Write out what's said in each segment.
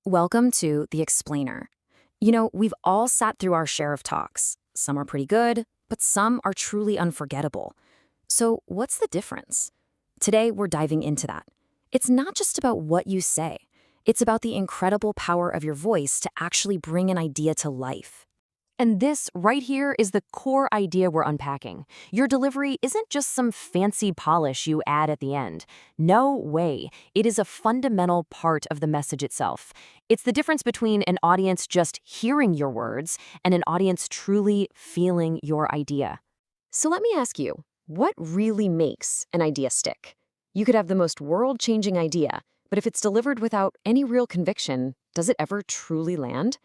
Welcome to The Explainer. We've all sat through our share of talks. Some are pretty good, but some are truly unforgettable. So, what's the difference? Today, we're diving into that. It's not just about what you say, it's about the incredible power of your voice to actually bring an idea to life. And this right here is the core idea we're unpacking. Your delivery isn't just some fancy polish you add at the end. No way. It is a fundamental part of the message itself. It's the difference between an audience just hearing your words and an audience truly feeling your idea. So, let me ask you, what really makes an idea stick? You could have the most world changing idea, but if it's delivered without any real conviction, does it ever truly land?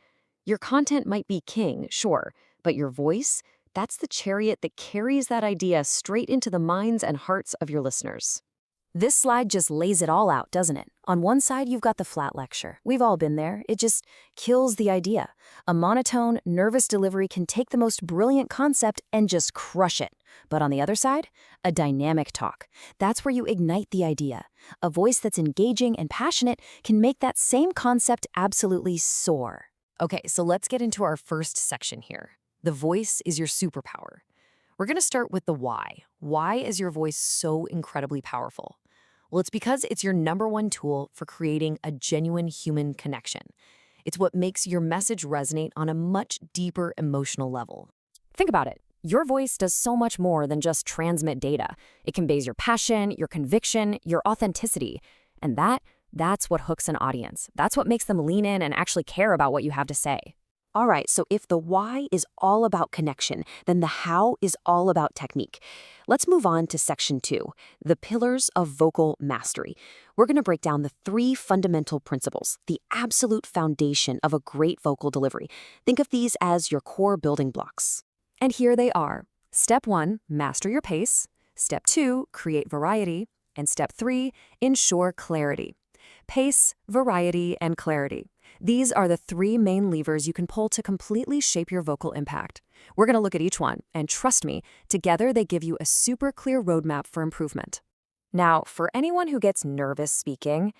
Your content might be king, sure, but your voice, that's the chariot that carries that idea straight into the minds and hearts of your listeners. This slide just lays it all out, doesn't it? On one side, you've got the flat lecture. We've all been there. It just kills the idea. A monotone, nervous delivery can take the most brilliant concept and just crush it. But on the other side, a dynamic talk. That's where you ignite the idea. A voice that's engaging and passionate can make that same concept absolutely soar. Okay, so let's get into our first section here. The voice is your superpower. We're going to start with the why. Why is your voice so incredibly powerful? Well, it's because it's your number one tool for creating a genuine human connection. It's what makes your message resonate on a much deeper emotional level. Think about it. Your voice does so much more than just transmit data. It conveys your passion, your conviction, your authenticity. And that's what hooks an audience. That's what makes them lean in and actually care about what you have to say. All right, so if the why is all about connection, then the how is all about technique. Let's move on to section 2, the pillars of vocal mastery. We're going to break down the 3 fundamental principles, the absolute foundation of a great vocal delivery. Think of these as your core building blocks. And here they are. Step 1, master your pace. Step 2, create variety. And step 3, ensure clarity. Pace, variety, and clarity. These are the 3 main levers you can pull to completely shape your vocal impact. We're going to look at each one, and trust me, together they give you a super clear roadmap for improvement. Now, for anyone who gets nervous speaking,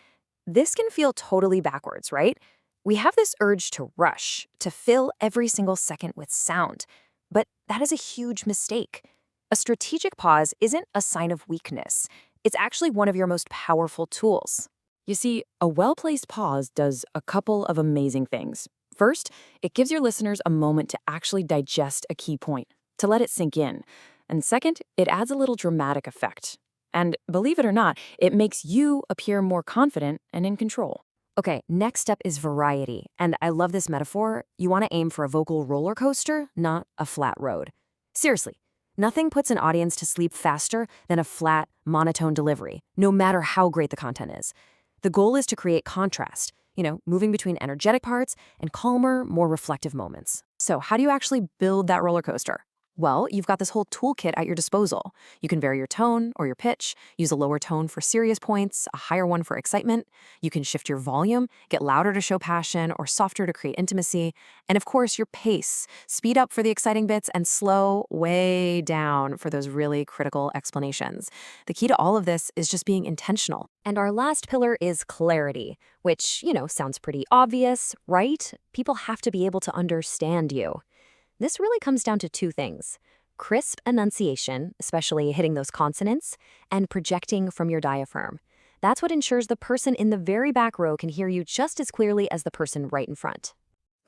this can feel totally backwards, right? We have this urge to rush, to fill every single second with sound. But that is a huge mistake. A strategic pause isn't a sign of weakness. It's actually one of your most powerful tools. You see, a well-placed pause does a couple of amazing things. First, it gives your listeners a moment to actually digest a key point, to let it sink in. And second, it adds a little dramatic effect. And believe it or not, it makes you appear more confident and in control. Okay, next step is variety. And I love this metaphor. You want to aim for a vocal roller coaster, not a flat road. Seriously, nothing puts an audience to sleep faster than a flat, monotone delivery, no matter how great the content is. The goal is to create contrast, moving between energetic parts and calmer, more reflective moments. So how do you actually build that roller coaster? Well, you've got this whole toolkit at your disposal. You can vary your tone or your pitch, use a lower tone for serious points, a higher one for excitement. You can shift your volume, get louder to show passion or softer to create intimacy. And of course, your pace. Speed up for the exciting bits and slow way down for those really critical explanations. The key to all of this is just being intentional. And our last pillar is clarity, which, sounds pretty obvious, right? People have to be able to understand you. This really comes down to 2 things: crisp enunciation, especially hitting those consonants, and projecting from your diaphragm. That's what ensures the person in the very back row can hear you just as clearly as the person right in front.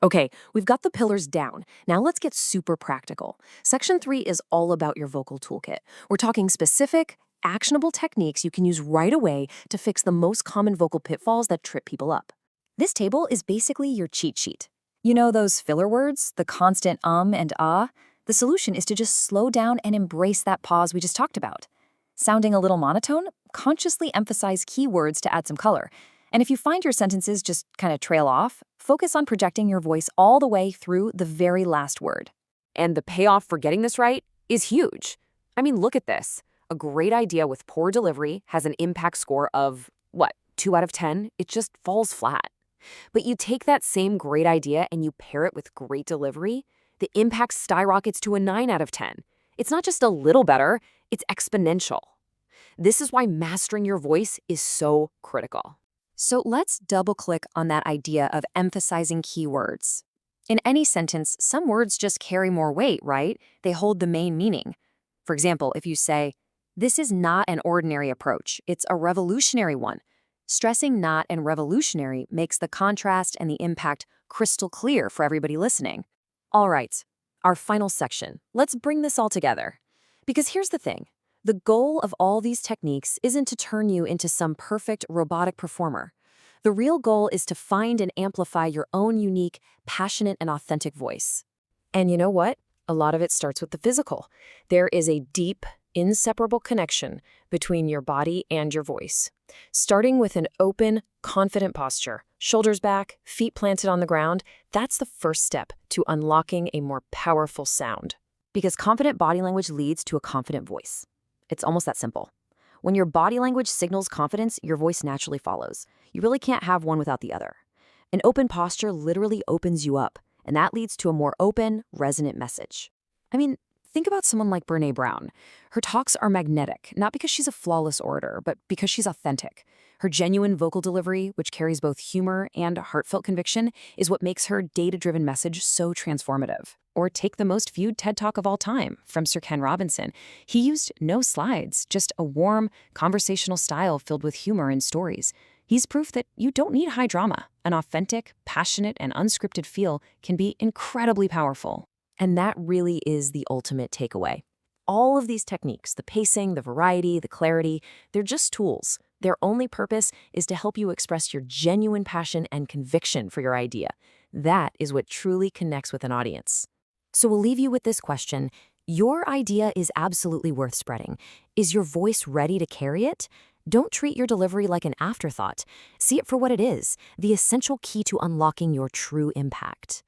Okay, we've got the pillars down. Now let's get super practical. Section 3 is all about your vocal toolkit. We're talking specific, actionable techniques you can use right away to fix the most common vocal pitfalls that trip people up. This table is basically your cheat sheet. You know those filler words, the constant and ah? The solution is to just slow down and embrace that pause we just talked about. Sounding a little monotone, consciously emphasize keywords to add some color. And if you find your sentences just kind of trail off, focus on projecting your voice all the way through the very last word. And the payoff for getting this right is huge. I mean, look at this. A great idea with poor delivery has an impact score of, 2 out of 10? It just falls flat. But you take that same great idea and you pair it with great delivery, the impact skyrockets to a 9 out of 10. It's not just a little better, it's exponential. This is why mastering your voice is so critical. So let's double-click on that idea of emphasizing keywords. In any sentence, some words just carry more weight, right? They hold the main meaning. For example, if you say, "This is not an ordinary approach, it's a revolutionary one." Stressing not and revolutionary makes the contrast and the impact crystal clear for everybody listening. All right, our final section. Let's bring this all together. Because here's the thing. The goal of all these techniques isn't to turn you into some perfect robotic performer. The real goal is to find and amplify your own unique, passionate, and authentic voice. And you know what? A lot of it starts with the physical. There is a deep, inseparable connection between your body and your voice. Starting with an open, confident posture, shoulders back, feet planted on the ground, that's the first step to unlocking a more powerful sound. Because confident body language leads to a confident voice. It's almost that simple. When your body language signals confidence, your voice naturally follows. You really can't have one without the other. An open posture literally opens you up, and that leads to a more open, resonant message. I mean, think about someone like Brené Brown. Her talks are magnetic, not because she's a flawless orator, but because she's authentic. Her genuine vocal delivery, which carries both humor and heartfelt conviction, is what makes her data-driven message so transformative. Or take the most viewed TED Talk of all time from Sir Ken Robinson. He used no slides, just a warm, conversational style filled with humor and stories. He's proof that you don't need high drama. An authentic, passionate, and unscripted feel can be incredibly powerful. And that really is the ultimate takeaway. All of these techniques, the pacing, the variety, the clarity, they're just tools. Their only purpose is to help you express your genuine passion and conviction for your idea. That is what truly connects with an audience. So we'll leave you with this question. Your idea is absolutely worth spreading. Is your voice ready to carry it? Don't treat your delivery like an afterthought. See it for what it is, the essential key to unlocking your true impact.